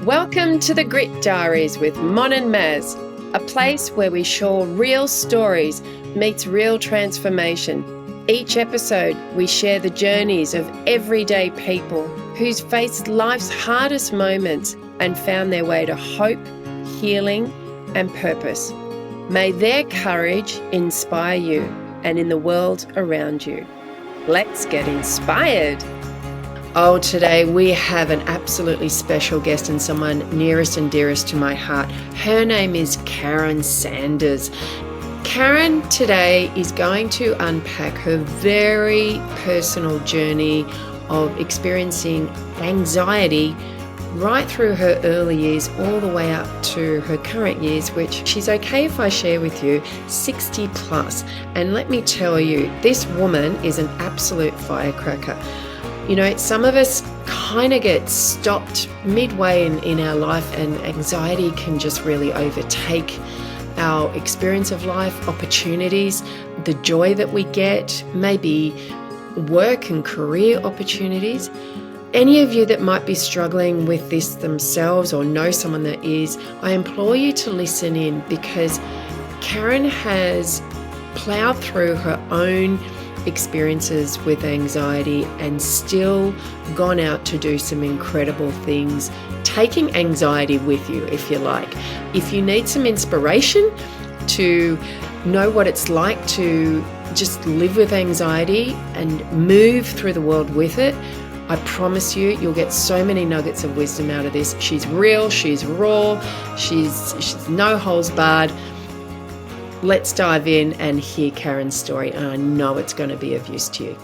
Welcome to the Grit Diaries with Mon and Maz, a place where we share real stories meets real transformation. Each episode, we share the journeys of everyday people who's faced life's hardest moments and found their way to hope, healing, and purpose. May their courage inspire you and in the world around you. Let's get inspired. Oh, today we have an absolutely special guest and someone nearest and dearest to my heart. Her name is Karen Sanders. Karen today is going to unpack her very personal journey of experiencing anxiety right through her early years all the way up to her current years, which she's okay if I share with you, 60 plus. And let me tell you, this woman is an absolute firecracker. You know, some of us kind of get stopped midway in our life, and anxiety can just really overtake our experience of life, opportunities, the joy that we get, maybe work and career opportunities. Any of you that might be struggling with this themselves or know someone that is, I implore you to listen in, because Karen has ploughed through her own experiences with anxiety and still gone out to do some incredible things, taking anxiety with you, if you like. If you need some inspiration to know what it's like to just live with anxiety and move through the world with it, I promise you, you'll get so many nuggets of wisdom out of this. She's real, she's raw, she's no holes barred. Let's dive in and hear Karen's story, and I know it's going to be of use to you.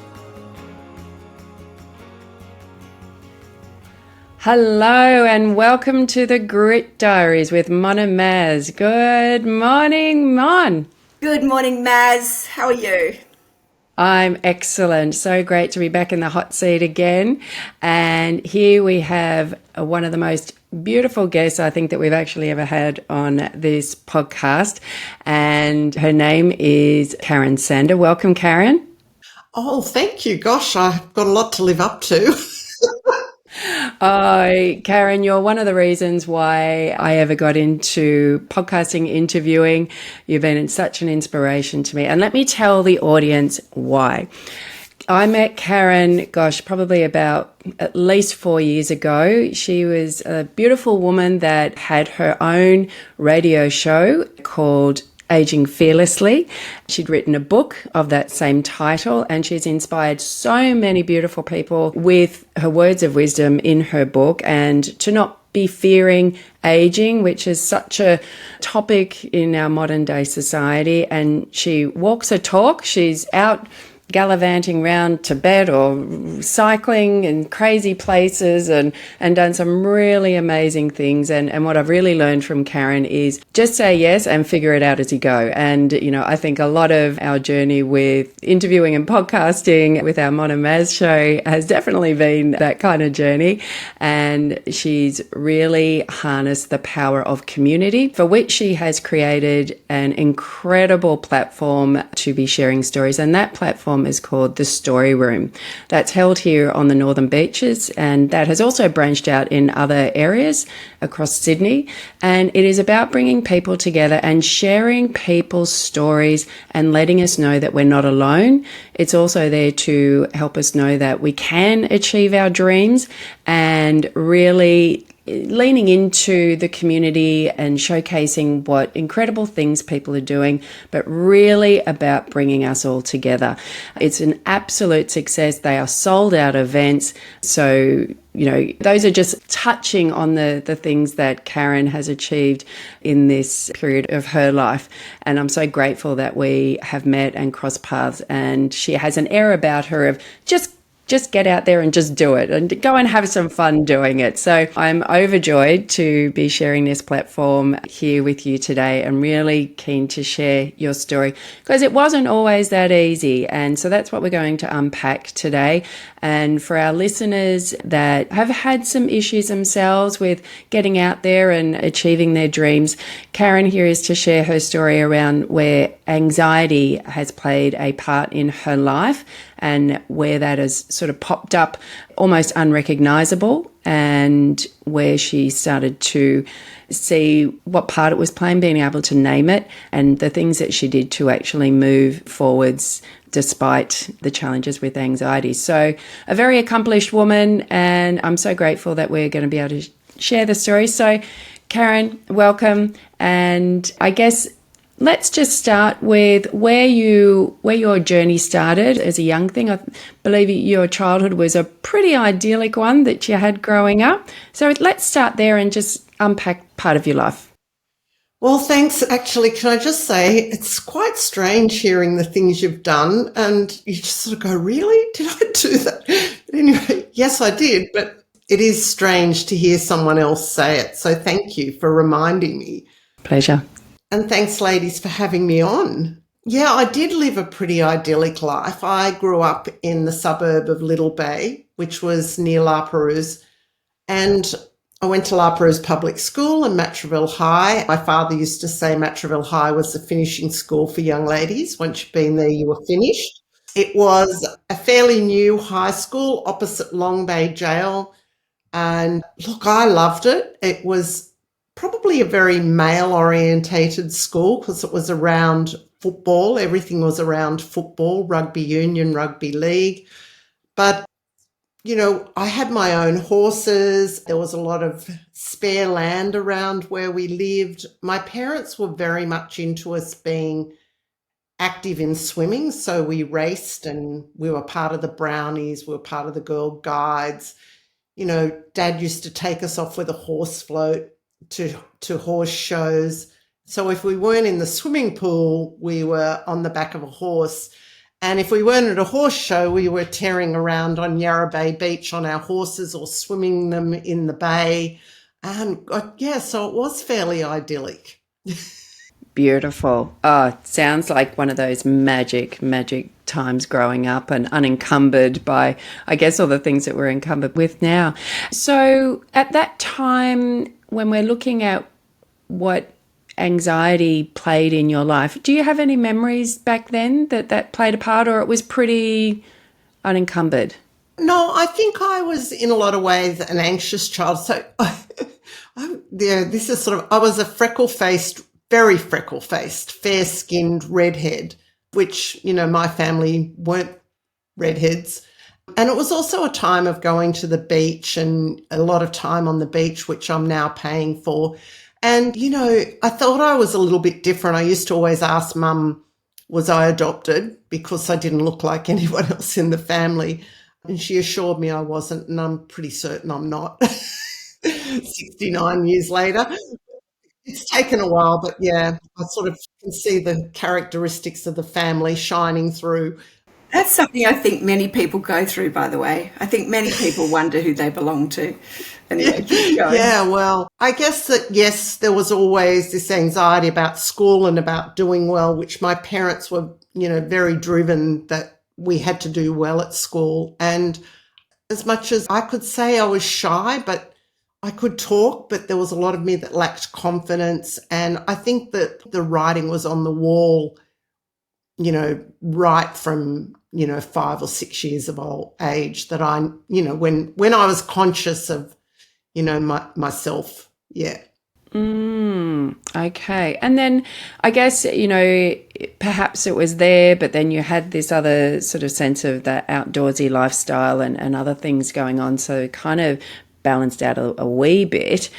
Hello and welcome to the Grit Diaries with Mon and Maz. Good morning, Mon. Good morning, Maz. How are you? I'm excellent. So great to be back in the hot seat again. And here we have one of the most beautiful guests I think that we've actually ever had on this podcast. And her name is Karen Sanders. Welcome, Karen. Oh, thank you. Gosh, I've got a lot to live up to. Oh, Karen, you're one of the reasons why I ever got into podcasting, interviewing. You've been such an inspiration to me. And let me tell the audience why. I met Karen, probably about at least 4 years ago. She was a beautiful woman that had her own radio show called Aging Fearlessly. She'd written a book of that same title, and she's inspired so many beautiful people with her words of wisdom in her book, and to not be fearing aging, which is such a topic in our modern day society. And she walks her talk. She's out gallivanting round Tibet or cycling in crazy places and done some really amazing things. And what I've really learned from Karen is just say yes and figure it out as you go. And, you know, I think a lot of our journey with interviewing and podcasting with our Mon and Maz show has definitely been that kind of journey. And she's really harnessed the power of community, for which she has created an incredible platform to be sharing stories. And that platform is called The Story Room. That's held here on the Northern Beaches, and that has also branched out in other areas across Sydney. And it is about bringing people together and sharing people's stories and letting us know that we're not alone. It's also there to help us know that we can achieve our dreams, and really leaning into the community and showcasing what incredible things people are doing, but really about bringing us all together. It's an absolute success. They are sold out events. So, you know, those are just touching on the things that Karen has achieved in this period of her life. And I'm so grateful that we have met and crossed paths. And she has an air about her of just get out there and just do it and go and have some fun doing it. So I'm overjoyed to be sharing this platform here with you today. I'm really keen to share your story because it wasn't always that easy. And so that's what we're going to unpack today. And for our listeners that have had some issues themselves with getting out there and achieving their dreams, Karen here is to share her story around where anxiety has played a part in her life and where that has sort of popped up almost unrecognizable and where she started to see what part it was playing, being able to name it, and the things that she did to actually move forwards despite the challenges with anxiety. So a very accomplished woman, and I'm so grateful that we're going to be able to share the story. So Karen, welcome. And I guess let's just start with where your journey started as a young thing. I believe your childhood was a pretty idyllic one that you had growing up. So let's start there and just unpack part of your life. Well, thanks. Actually, can I just say it's quite strange hearing the things you've done, and you just sort of go, really? Did I do that? But anyway, yes, I did, but it is strange to hear someone else say it. So thank you for reminding me. Pleasure. And thanks, ladies, for having me on. Yeah, I did live a pretty idyllic life. I grew up in the suburb of Little Bay, which was near La Perouse, and I went to La Perouse Public School and Matraville High. My father used to say Matraville High was the finishing school for young ladies. Once you've been there, you were finished. It was a fairly new high school opposite Long Bay Jail. And look, I loved it. It was probably a very male-orientated school because it was around football. Everything was around football, rugby union, rugby league. But you know, I had my own horses. There was a lot of spare land around where we lived. My parents were very much into us being active in swimming. So we raced and we were part of the Brownies. We were part of the Girl Guides. You know, Dad used to take us off with a horse float to horse shows. So if we weren't in the swimming pool, we were on the back of a horse. And if we weren't at a horse show, we were tearing around on Yarra Bay Beach on our horses or swimming them in the bay. And yeah, so it was fairly idyllic. Beautiful. Oh, sounds like one of those magic times growing up and unencumbered by, I guess, all the things that we're encumbered with now. So at that time, when we're looking at what anxiety played in your life, do you have any memories back then that played a part, or it was pretty unencumbered? No, I think I was in a lot of ways an anxious child. So this is sort of, I was a very freckle-faced, fair-skinned redhead, which, you know, my family weren't redheads. And it was also a time of going to the beach and a lot of time on the beach, which I'm now paying for. And, you know, I thought I was a little bit different. I used to always ask Mum, was I adopted? Because I didn't look like anyone else in the family. And she assured me I wasn't, and I'm pretty certain I'm not. 69 years later. It's taken a while, but yeah, I sort of can see the characteristics of the family shining through. That's something I think many people go through, by the way. I think many people wonder who they belong to. Anyway, keep going. Yeah, well, I guess that, yes, there was always this anxiety about school and about doing well, which my parents were, you know, very driven that we had to do well at school. And as much as I could say I was shy, but I could talk, but there was a lot of me that lacked confidence. And I think that the writing was on the wall, you know, right from, you know, 5 or 6 years of age that I, you know, when I was conscious of, you know, myself. Yeah. Okay. And then I guess, you know, perhaps it was there, but then you had this other sort of sense of that outdoorsy lifestyle and other things going on. So it kind of balanced out a wee bit.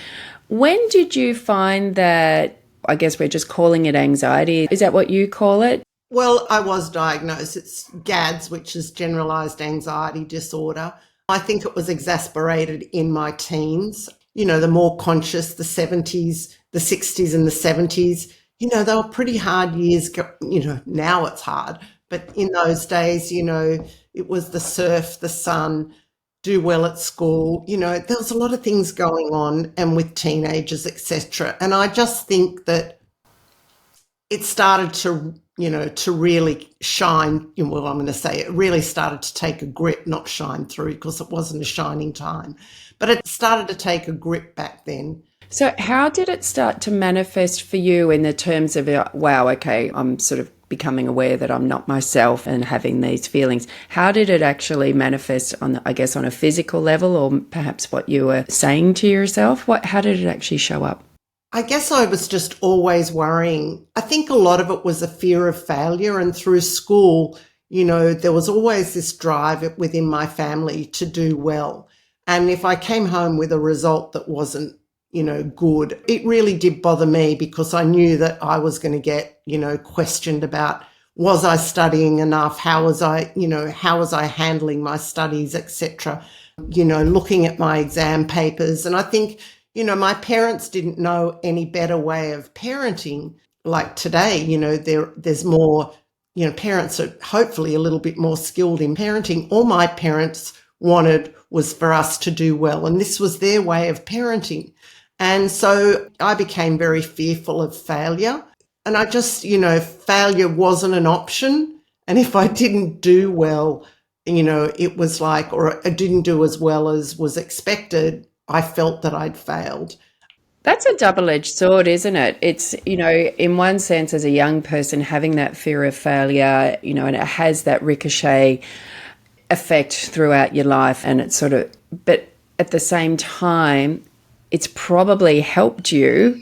When did you find that, I guess we're just calling it anxiety? Is that what you call it? Well, I was diagnosed. It's GADS, which is generalized anxiety disorder. I think it was exasperated in my teens. You know, the more conscious, the 70s, the 60s and the 70s, you know, they were pretty hard years. You know, now it's hard. But in those days, you know, it was the surf, the sun, do well at school. You know, there was a lot of things going on and with teenagers, etc. And I just think that it started to, you know, to really shine. Well, I'm going to say it really started to take a grip, not shine through, because it wasn't a shining time, but it started to take a grip back then. So how did it start to manifest for you in the terms of, wow, okay, I'm sort of becoming aware that I'm not myself and having these feelings. How did it actually manifest on, I guess, on a physical level, or perhaps what you were saying to yourself? How did it actually show up? I guess I was just always worrying. I think a lot of it was a fear of failure, and through school, there was always this drive within my family to do well. And if I came home with a result that wasn't, good, it really did bother me, because I knew that I was going to get, questioned about, was I studying enough? How was I handling my studies, etc. Looking at my exam papers. And I think, my parents didn't know any better way of parenting. Like today, there's more, parents are hopefully a little bit more skilled in parenting. All my parents wanted was for us to do well, and this was their way of parenting. And so I became very fearful of failure. And I just, failure wasn't an option. And if I didn't do well, it was like, or I didn't do as well as was expected, I felt that I'd failed. That's a double-edged sword, isn't it? It's, in one sense, as a young person, having that fear of failure, and it has that ricochet effect throughout your life. And it's but at the same time, it's probably helped you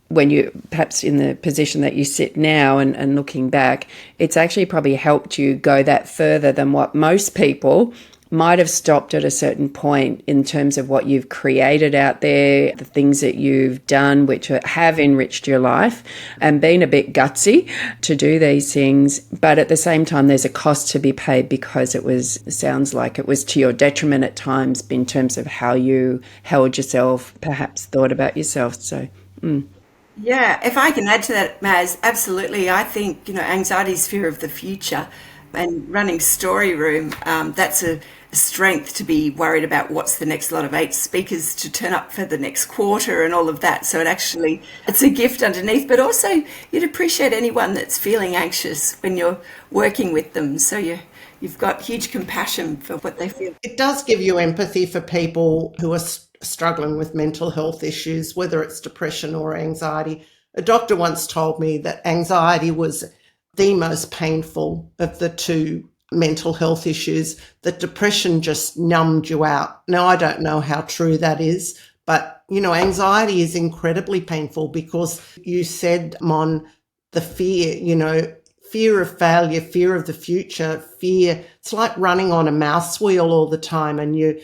when you perhaps in the position that you sit now, and looking back, it's actually probably helped you go that further than what most people might have stopped at a certain point, in terms of what you've created out there, the things that you've done which have enriched your life, and been a bit gutsy to do these things. But at the same time, there's a cost to be paid, because sounds like it was to your detriment at times, in terms of how you held yourself, perhaps thought about yourself. So Yeah, if I can add to that, Maz, absolutely. I think, anxiety is fear of the future, and running story room, that's a strength, to be worried about what's the next lot of 8 speakers to turn up for the next quarter and all of that. So it's a gift underneath, but also you'd appreciate anyone that's feeling anxious when you're working with them. So you've got huge compassion for what they feel. It does give you empathy for people who are struggling with mental health issues, whether it's depression or anxiety. A doctor once told me that anxiety was the most painful of the two mental health issues, that depression just numbed you out. Now, I don't know how true that is, but, anxiety is incredibly painful, because you said, Mon, the fear of failure, fear of the future, fear. It's like running on a mouse wheel all the time, and you're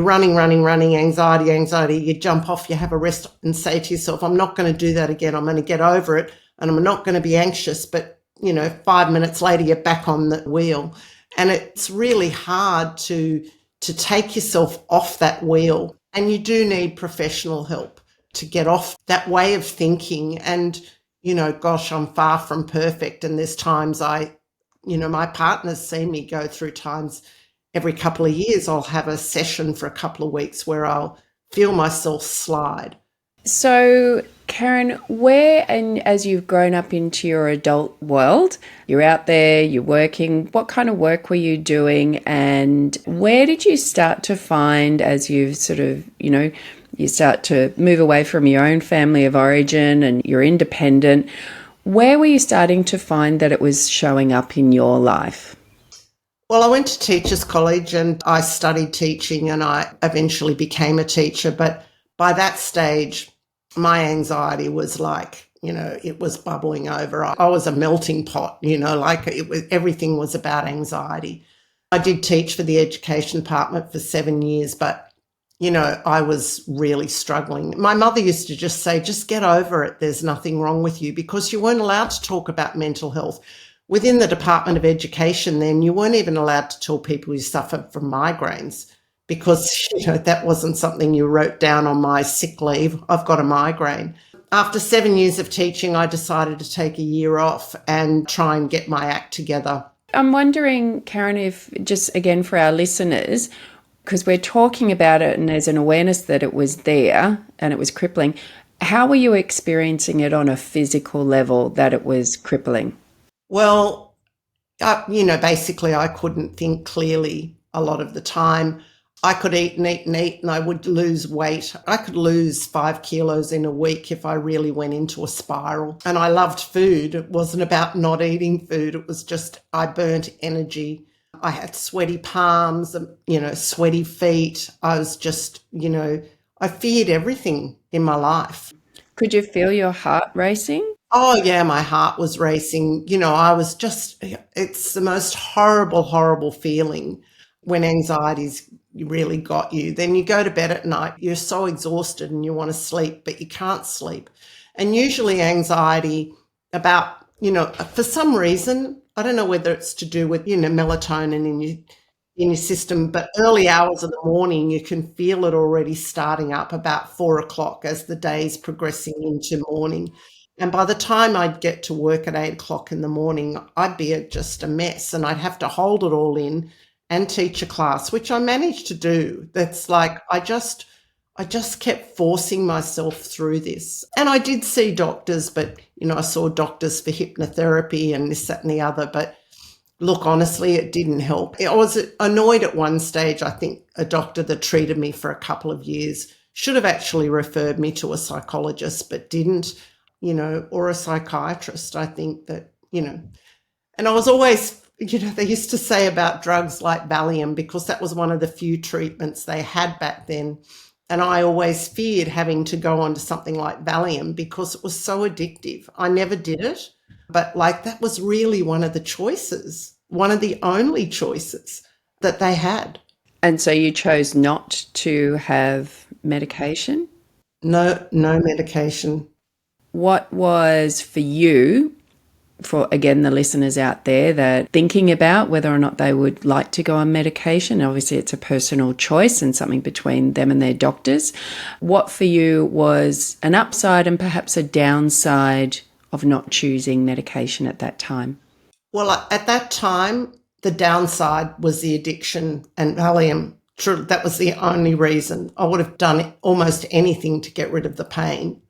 running, anxiety, you jump off, you have a rest and say to yourself, I'm not going to do that again. I'm going to get over it, and I'm not going to be anxious. But 5 minutes later, you're back on the wheel. And it's really hard to take yourself off that wheel. And you do need professional help to get off that way of thinking. And, gosh, I'm far from perfect. And there's times my partner's seen me go through times every couple of years. I'll have a session for a couple of weeks where I'll feel myself slide. So, Karen, and as you've grown up into your adult world, you're out there, you're working, what kind of work were you doing, and where did you start to find, as you've you start to move away from your own family of origin and you're independent, where were you starting to find that it was showing up in your life? Well, I went to teachers' college and I studied teaching, and I eventually became a teacher. But by that stage, my anxiety was like, it was bubbling over. I was a melting pot, everything was about anxiety. I did teach for the education department for 7 years, but, I was really struggling. My mother used to just say, just get over it. There's nothing wrong with you, because you weren't allowed to talk about mental health. Within the Department of Education then, you weren't even allowed to tell people you suffered from migraines, because, that wasn't something you wrote down on my sick leave. I've got a migraine. After 7 years of teaching, I decided to take a year off and try and get my act together. I'm wondering, Karen, if just again for our listeners, because we're talking about it and there's an awareness that it was there and it was crippling, how were you experiencing it on a physical level, that it was crippling? Well, basically I couldn't think clearly a lot of the time. I could eat and eat and eat and I would lose weight. I could lose 5 kilos in a week if I really went into a spiral. And I loved food. It wasn't about not eating food. It was just I burnt energy. I had sweaty palms, sweaty feet. I was just, I feared everything in my life. Could you feel your heart racing? Oh, yeah, my heart was racing. It's the most horrible, horrible feeling when anxiety's really got you. Then you go to bed at night, you're so exhausted and you want to sleep, but you can't sleep. And usually anxiety about, for some reason, I don't know whether it's to do with, melatonin in your system, but early hours of the morning, you can feel it already starting up about 4 o'clock as the day's progressing into morning. And by the time I'd get to work at 8 o'clock in the morning, I'd be just a mess and I'd have to hold it all in and teach a class, which I managed to do. That's like, I just kept forcing myself through this. And I did see doctors, but, I saw doctors for hypnotherapy and this, that, and the other. But look, honestly, it didn't help. I was annoyed at one stage. I think a doctor that treated me for a couple of years should have actually referred me to a psychologist, but didn't, or a psychiatrist. I think that, and I was always, they used to say about drugs like Valium, because that was one of the few treatments they had back then. And I always feared having to go on to something like Valium because it was so addictive. I never did it, but that was really one of the choices, one of the only choices that they had. And so you chose not to have medication? No medication. What was for you, for again the listeners out there that thinking about whether or not they would like to go on medication? Obviously it's a personal choice and something between them and their doctors. What for you was an upside and perhaps a downside of not choosing medication at that time? Well, at that time, the downside was the addiction and Valium. True, that was the only reason. I would have done almost anything to get rid of the pain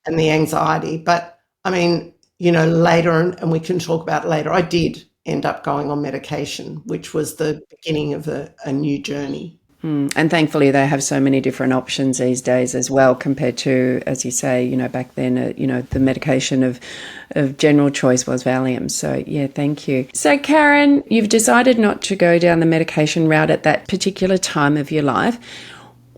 and the anxiety. But I mean, later, and we can talk about it later, I did end up going on medication, which was the beginning of a new journey. And thankfully they have so many different options these days as well, compared to, as you say, back then, the medication of general choice was Valium. So yeah, thank you. So Karen, you've decided not to go down the medication route at that particular time of your life.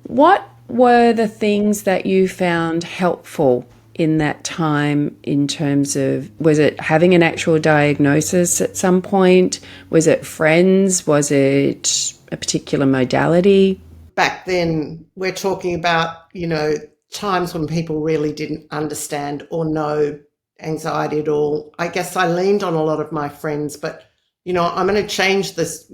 What were the things that you found helpful in that time, in terms of, was it having an actual diagnosis at some point? Was it friends? Was it a particular modality? Back then, we're talking about, times when people really didn't understand or know anxiety at all. I guess I leaned on a lot of my friends, but, I'm going to change this,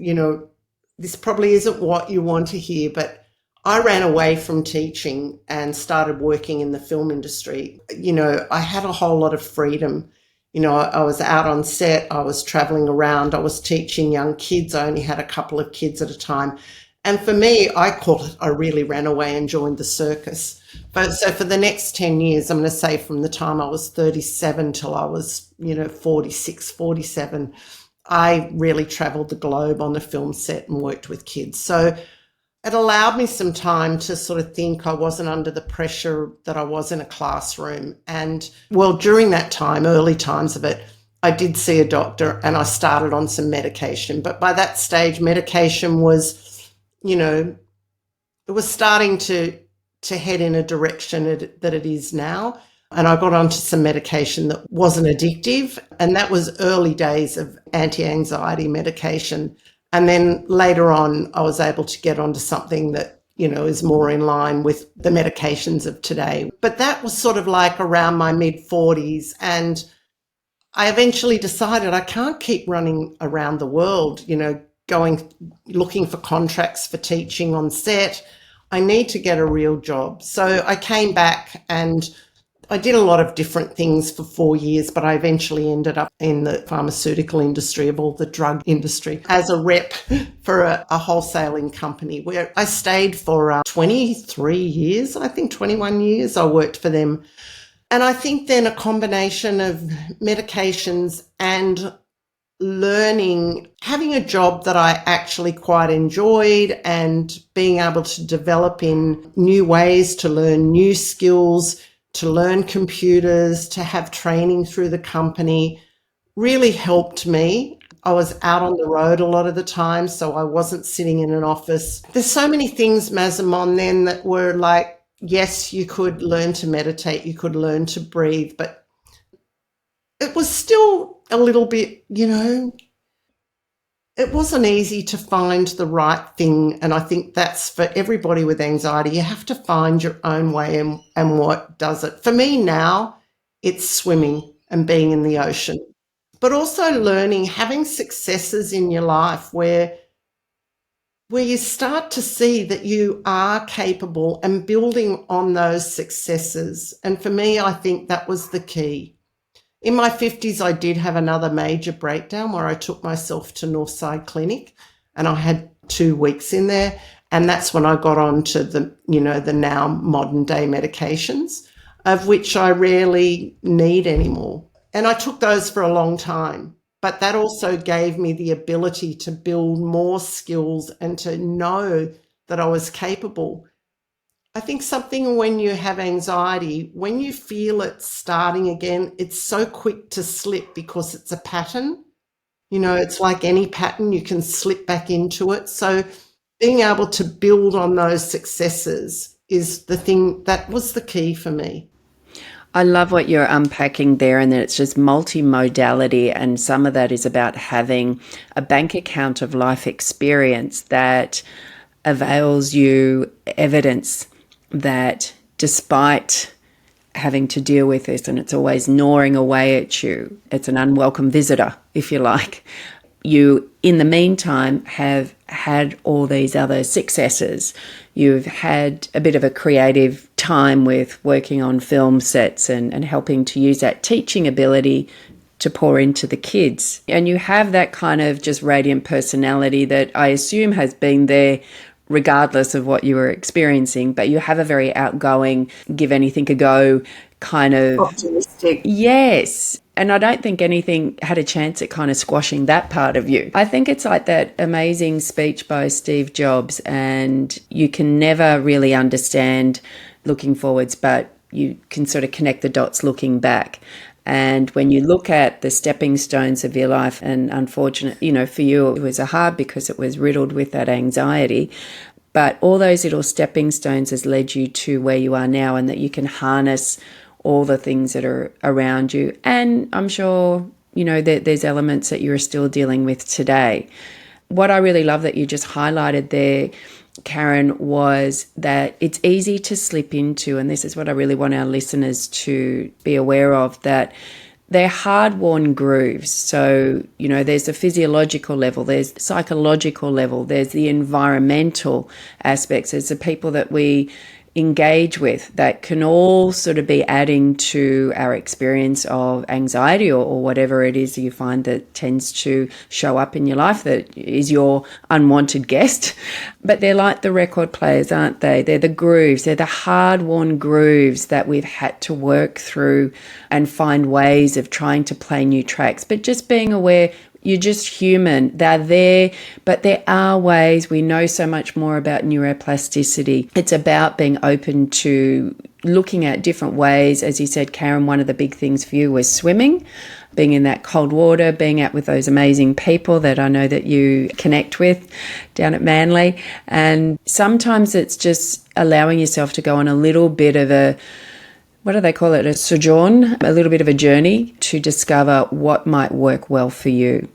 this probably isn't what you want to hear, but I ran away from teaching and started working in the film industry. I had a whole lot of freedom. I was out on set, I was traveling around, I was teaching young kids. I only had a couple of kids at a time. And for me, I call it, I really ran away and joined the circus. But so for the next 10 years, I'm going to say from the time I was 37 till I was, 46, 47, I really traveled the globe on the film set and worked with kids. So it allowed me some time to sort of think. I wasn't under the pressure that I was in a classroom. And well, during that time, early times of it, I did see a doctor and I started on some medication. But by that stage, medication was, it was starting to head in a direction that it is now. And I got onto some medication that wasn't addictive. And that was early days of anti-anxiety medication. And then later on, I was able to get onto something that, is more in line with the medications of today. But that was sort of like around my mid-40s. And I eventually decided I can't keep running around the world, looking for contracts for teaching on set. I need to get a real job. So I came back and I did a lot of different things for 4 years, but I eventually ended up in the pharmaceutical industry, of all the drug industry, as a rep for a wholesaling company where I stayed for 23 years, I think 21 years I worked for them. And I think then a combination of medications and learning, having a job that I actually quite enjoyed and being able to develop in new ways to learn new skills, to learn computers, to have training through the company really helped me. I was out on the road a lot of the time, so I wasn't sitting in an office. There's so many things, Mazamon, then that were like, yes, you could learn to meditate, you could learn to breathe, but it was still a little bit, it wasn't easy to find the right thing. And I think that's for everybody with anxiety. You have to find your own way and what does it. For me now, it's swimming and being in the ocean, but also learning, having successes in your life where you start to see that you are capable and building on those successes. And for me, I think that was the key. In my 50s, I did have another major breakdown where I took myself to Northside Clinic and I had 2 weeks in there. And that's when I got on to the now modern day medications, of which I rarely need anymore. And I took those for a long time. But that also gave me the ability to build more skills and to know that I was capable. I think something when you have anxiety, when you feel it starting again, it's so quick to slip because it's a pattern. It's like any pattern, you can slip back into it. So being able to build on those successes is the thing that was the key for me. I love what you're unpacking there, and that it's just multimodality, and some of that is about having a bank account of life experience that avails you evidence that despite having to deal with this, and it's always gnawing away at you, it's an unwelcome visitor, if you like, you, in the meantime, have had all these other successes. You've had a bit of a creative time with working on film sets and helping to use that teaching ability to pour into the kids. And you have that kind of just radiant personality that I assume has been there regardless of what you were experiencing, but you have a very outgoing, give anything a go kind of... Optimistic. Yes. And I don't think anything had a chance at kind of squashing that part of you. I think it's like that amazing speech by Steve Jobs, and you can never really understand looking forwards, but you can sort of connect the dots looking back. And when you look at the stepping stones of your life, and unfortunately, for you, it was hard because it was riddled with that anxiety. But all those little stepping stones has led you to where you are now, and that you can harness all the things that are around you. And I'm sure, that there's elements that you're still dealing with today. What I really love that you just highlighted there, Karen, was that it's easy to slip into, and this is what I really want our listeners to be aware of, that they're hard-worn grooves. So, there's a physiological level, there's the psychological level, there's the environmental aspects, there's the people that we engage with that can all sort of be adding to our experience of anxiety or whatever it is you find that tends to show up in your life that is your unwanted guest. But they're like the record players, aren't they? They're the grooves, they're the hard-worn grooves that we've had to work through and find ways of trying to play new tracks. But just being aware, you're just human. They're there, but there are ways. We know so much more about neuroplasticity. It's about being open to looking at different ways. As you said, Karen, one of the big things for you was swimming, being in that cold water, being out with those amazing people that I know that you connect with down at Manly. And sometimes it's just allowing yourself to go on a little bit of a, what do they call it, a sojourn, a little bit of a journey to discover what might work well for you.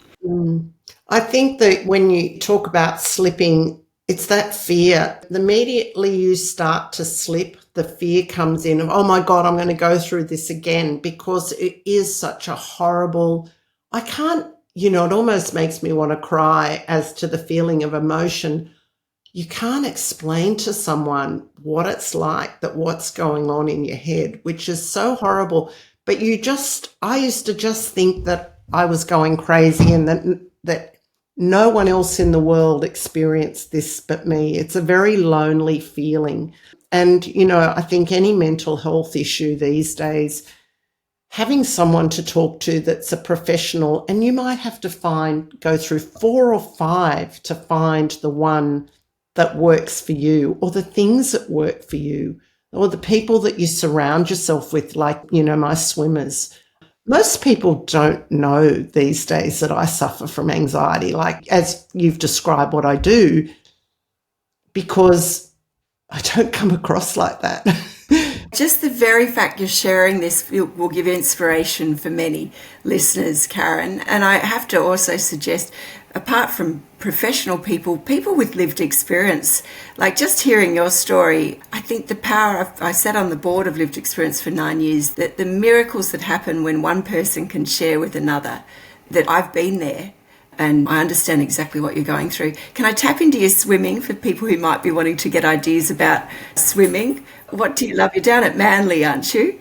I think that when you talk about slipping, it's that fear. Immediately you start to slip, the fear comes in of, oh my God, I'm going to go through this again, because it is such a horrible, I can't, it almost makes me want to cry as to the feeling of emotion. You can't explain to someone what it's like, that what's going on in your head, which is so horrible. But I used to just think that I was going crazy and that no one else in the world experienced this but me. It's a very lonely feeling. And, I think any mental health issue these days, having someone to talk to that's a professional, and you might have to go through 4 or 5 to find the one that works for you, or the things that work for you, or the people that you surround yourself with, like, my swimmers. Most people don't know these days that I suffer from anxiety, like as you've described what I do, because I don't come across like that. Just the very fact you're sharing this will give inspiration for many listeners, Karen. And I have to also suggest, apart from professional people, people with lived experience, like just hearing your story, I think the power of, I sat on the board of Lived Experience for 9 years, that the miracles that happen when one person can share with another, that I've been there. And I understand exactly what you're going through. Can I tap into your swimming for people who might be wanting to get ideas about swimming? What do you love? You're down at Manly, aren't you?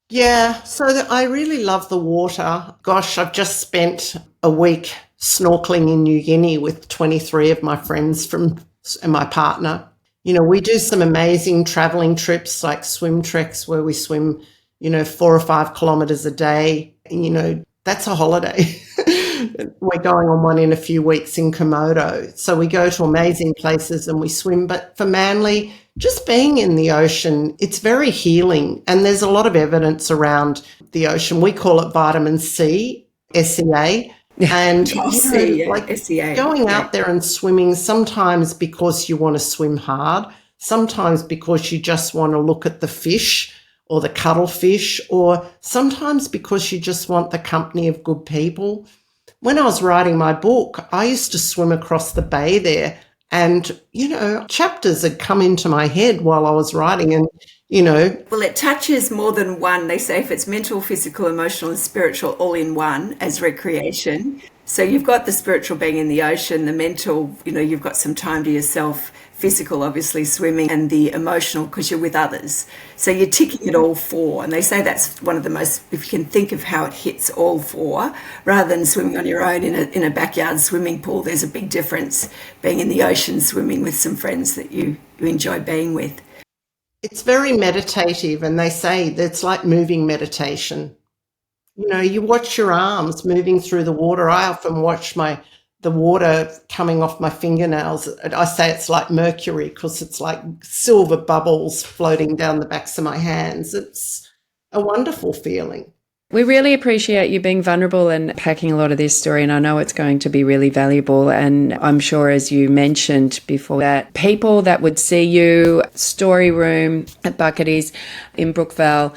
Yeah, so I really love the water. Gosh, I've just spent a week snorkeling in New Guinea with 23 of my friends and my partner. We do some amazing traveling trips, like swim treks where we swim, 4 or 5 kilometers a day. That's a holiday. We're going on one in a few weeks in Komodo. So we go to amazing places and we swim. But for Manly, just being in the ocean, it's very healing. And there's a lot of evidence around the ocean. We call it vitamin C, SEA. And, SEA. Going out there and swimming, sometimes because you want to swim hard, sometimes because you just want to look at the fish or the cuttlefish, or sometimes because you just want the company of good people. When I was writing my book, I used to swim across the bay there, and, chapters had come into my head while I was writing, and, Well, it touches more than one. They say if it's mental, physical, emotional, and spiritual all in one as recreation. So you've got the spiritual being in the ocean, the mental, you've got some time to yourself, physical, obviously swimming, and the emotional because you're with others. So you're ticking it all 4. And they say that's one of the most, if you can think of how it hits all 4, rather than swimming on your own in a backyard swimming pool, there's a big difference being in the ocean, swimming with some friends that you enjoy being with. it's very meditative, and they say that it's like moving meditation. You watch your arms moving through the water. I often watch the water coming off my fingernails. I say it's like mercury because it's like silver bubbles floating down the backs of my hands. It's a wonderful feeling. We really appreciate you being vulnerable and packing a lot of this story, and I know it's going to be really valuable. And I'm sure, as you mentioned before, that people that would see you, Story Room at Bucketies in Brookvale,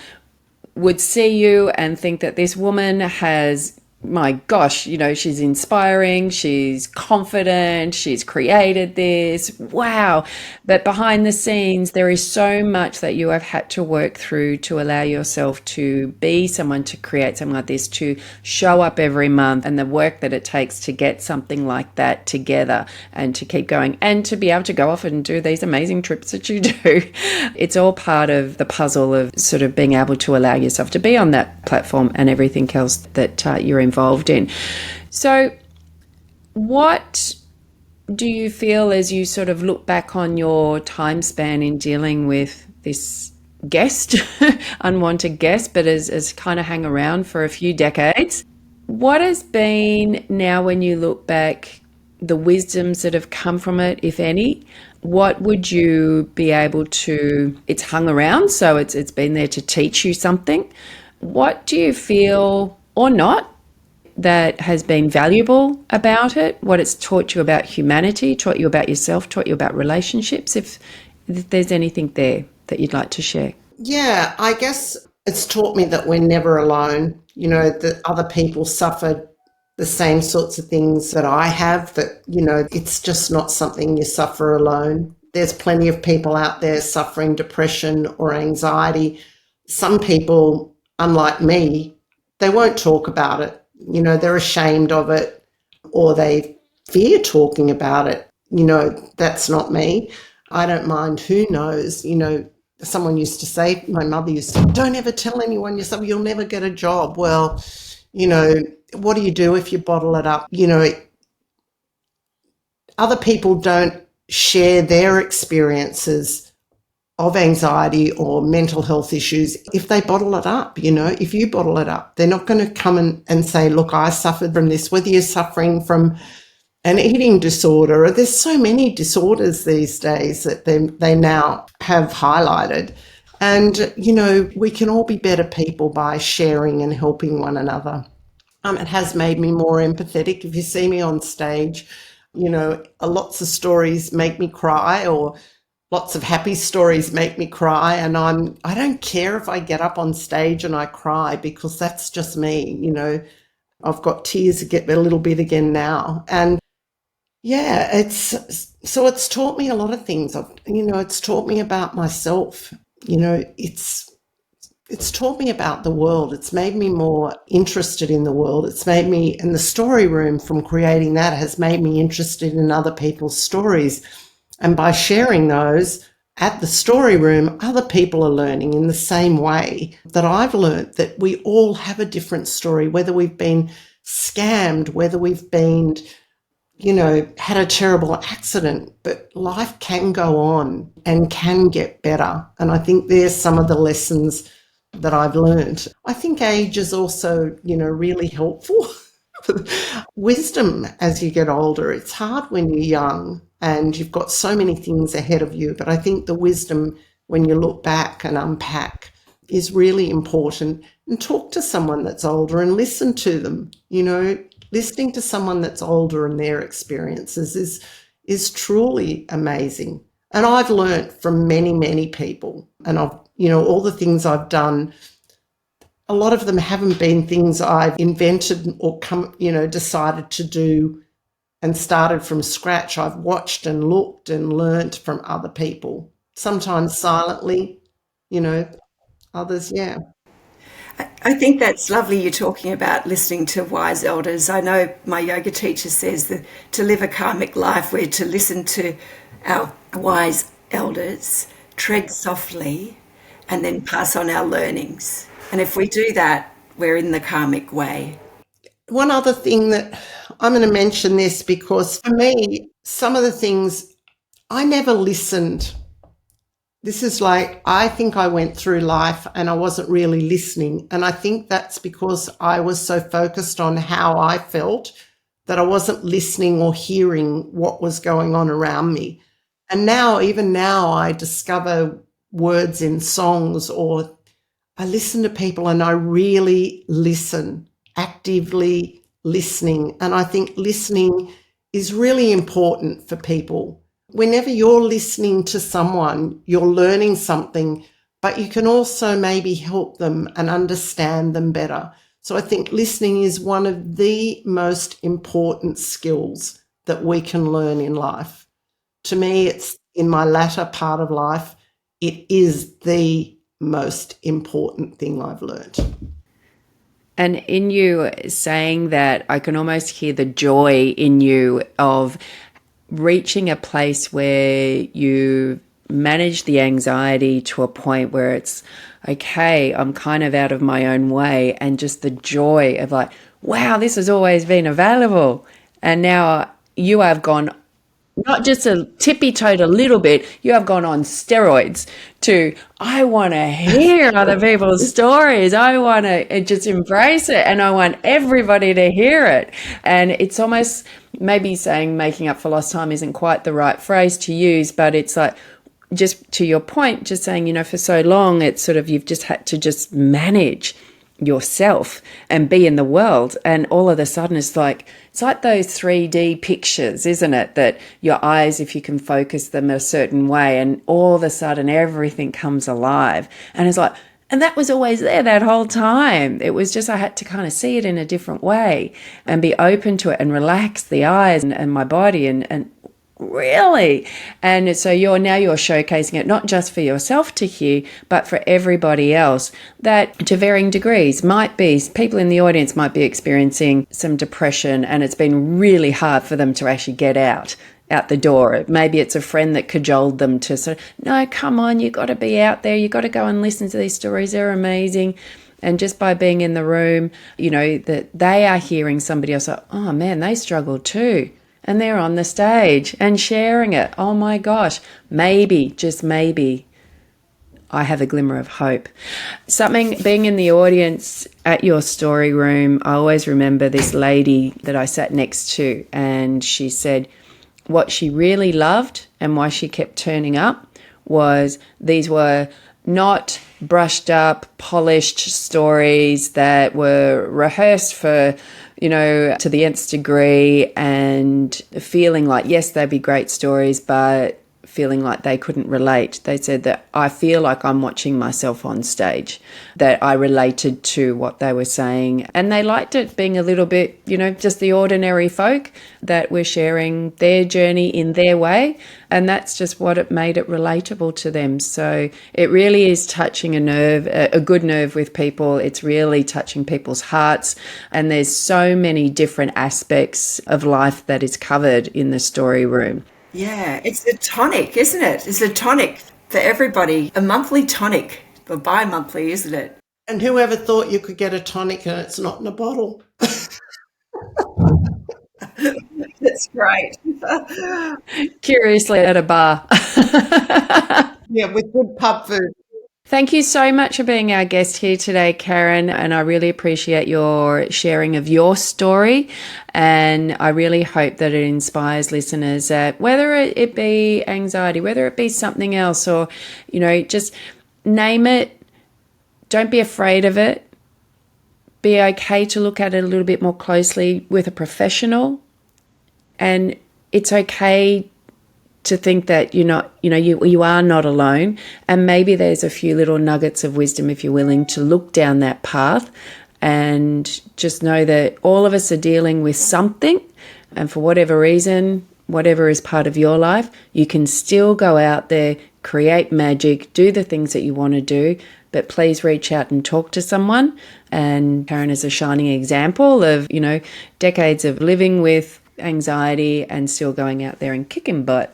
would see you and think that this woman has, my gosh, she's inspiring, she's confident, she's created this, wow. But behind the scenes, there is so much that you have had to work through to allow yourself to be someone, to create something like this, to show up every month, and the work that it takes to get something like that together and to keep going and to be able to go off and do these amazing trips that you do. It's all part of the puzzle of sort of being able to allow yourself to be on that platform and everything else that you're involved in. So what do you feel as you sort of look back on your time span in dealing with this guest, unwanted guest, but as kind of hang around for a few decades? What has been, now when you look back, the wisdoms that have come from it, if any? What would you be able to, it's hung around, so it's been there to teach you something. What do you feel, or not, that has been valuable about it? What it's taught you about humanity, taught you about yourself, taught you about relationships, if there's anything there that you'd like to share? Yeah, I guess it's taught me that we're never alone, that other people suffered the same sorts of things that I have, that, it's just not something you suffer alone. There's plenty of people out there suffering depression or anxiety. Some people, unlike me, they won't talk about it. They're ashamed of it, or they fear talking about it. That's not me. I don't mind who knows. Someone used to say, my mother used to say, don't ever tell anyone yourself, you'll never get a job. Well, what do you do if you bottle it up? Other people don't share their experiences of anxiety or mental health issues, if they bottle it up, if you bottle it up, they're not going to come and say, look, I suffered from this, whether you're suffering from an eating disorder, or there's so many disorders these days that they now have highlighted. And, we can all be better people by sharing and helping one another. It has made me more empathetic. If you see me on stage, lots of stories make me cry, or lots of happy stories make me cry. And I don't care if I get up on stage and I cry, because that's just me. I've got tears a little bit again now. And yeah, it's taught me a lot of things. It's taught me about myself. It's taught me about the world. It's made me more interested in the world. It's made me, and the story room from creating that has made me interested in other people's stories. And by sharing those at the story room, other people are learning in the same way that I've learned, that we all have a different story, whether we've been scammed, whether we've been, had a terrible accident, but life can go on and can get better. And I think there's some of the lessons that I've learned. I think age is also, really helpful. Wisdom as you get older. It's hard when you're young and you've got so many things ahead of you, but I think the wisdom when you look back and unpack is really important. And talk to someone that's older and listen to them. Listening to someone that's older and their experiences is truly amazing. And I've learnt from many, many people, and I've, all the things I've done, a lot of them haven't been things I've invented or decided to do and started from scratch. I've watched and looked and learnt from other people, sometimes silently, others, yeah. I think that's lovely you're talking about listening to wise elders. I know my yoga teacher says that to live a karmic life, we're to listen to our wise elders, tread softly, and then pass on our learnings. And if we do that, we're in the karmic way. One other thing that I'm going to mention this, because for me, some of the things I never listened. This is like, I think I went through life and I wasn't really listening. And I think that's because I was so focused on how I felt that I wasn't listening or hearing what was going on around me. And even now, I discover words in songs, or I listen to people and I really listen, actively listening. And I think listening is really important for people. Whenever you're listening to someone, you're learning something, but you can also maybe help them and understand them better. So I think listening is one of the most important skills that we can learn in life. To me, it's in my latter part of life, it is the most important thing I've learned. And in you saying that, I can almost hear the joy in you of reaching a place where you manage the anxiety to a point where it's, okay, I'm kind of out of my own way, and just the joy of like, wow, this has always been available. And now you have gone not just a tippy-toed a little bit, you have gone on steroids to, I want to hear other people's stories. I want to just embrace it, and I want everybody to hear it. And it's almost maybe saying making up for lost time isn't quite the right phrase to use, but it's like, just to your point, just saying, for so long, it's sort of, you've just had to just manage yourself and be in the world, and all of a sudden it's like those 3D pictures, isn't it, that your eyes, if you can focus them a certain way, and all of a sudden everything comes alive, and it's like, and that was always there that whole time. It was just I had to kind of see it in a different way and be open to it and relax the eyes and my body and really. And so you're showcasing it not just for yourself to hear, but for everybody else that to varying degrees might be, people in the audience might be experiencing some depression, and it's been really hard for them to actually get out the door. Maybe it's a friend that cajoled them to sort of, no, come on, you got to be out there. You got to go and listen to these stories. They're amazing. And just by being in the room, that they are hearing somebody else like, oh man, they struggle too. And they're on the stage and sharing it. Oh my gosh, maybe, just maybe, I have a glimmer of hope. Something, being in the audience at your story room, I always remember this lady that I sat next to, and she said what she really loved and why she kept turning up was these were not brushed up, polished stories that were rehearsed for, to the nth degree, and feeling like, yes, they'd be great stories, but feeling like they couldn't relate. They said that I feel like I'm watching myself on stage, that I related to what they were saying. And they liked it being a little bit, just the ordinary folk that were sharing their journey in their way. And that's just what it made it relatable to them. So it really is touching a nerve, a good nerve with people. It's really touching people's hearts. And there's so many different aspects of life that is covered in the story room. Yeah, it's a tonic, isn't it? It's a tonic for everybody, a monthly tonic, or bi-monthly, isn't it? And whoever thought you could get a tonic and it's not in a bottle? That's great. Curiously, at a bar. Yeah, with good pub food. Thank you so much for being our guest here today, Karen, and I really appreciate your sharing of your story, and I really hope that it inspires listeners that whether it be anxiety, whether it be something else, or, just name it, don't be afraid of it, be okay to look at it a little bit more closely with a professional, and it's okay to think that you're not, you are not alone, and maybe there's a few little nuggets of wisdom if you're willing to look down that path, and just know that all of us are dealing with something, and for whatever reason, whatever is part of your life, you can still go out there, create magic, do the things that you want to do, but please reach out and talk to someone. And Karen is a shining example of, decades of living with anxiety and still going out there and kicking butt.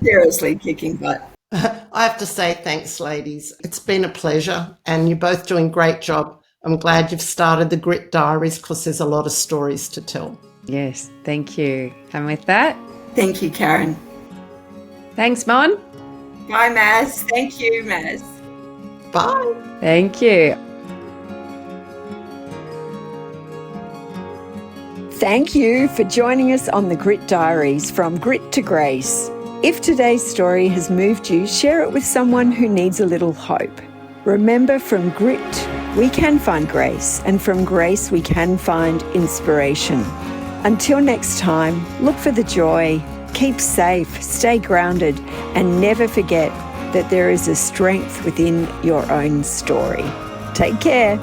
Seriously, kicking butt. I have to say thanks, ladies. It's been a pleasure, and you're both doing a great job. I'm glad you've started the Grit Diaries because there's a lot of stories to tell. Yes, thank you. And with that, Thank you, Karen. thanks, Mon. Bye, Maz. Thank you, Maz. Bye. Thank you. Thank you for joining us on the Grit Diaries, From Grit to Grace. If today's story has moved you, share it with someone who needs a little hope. Remember, from grit, we can find grace, and from grace, we can find inspiration. Until next time, look for the joy, keep safe, stay grounded, and never forget that there is a strength within your own story. Take care.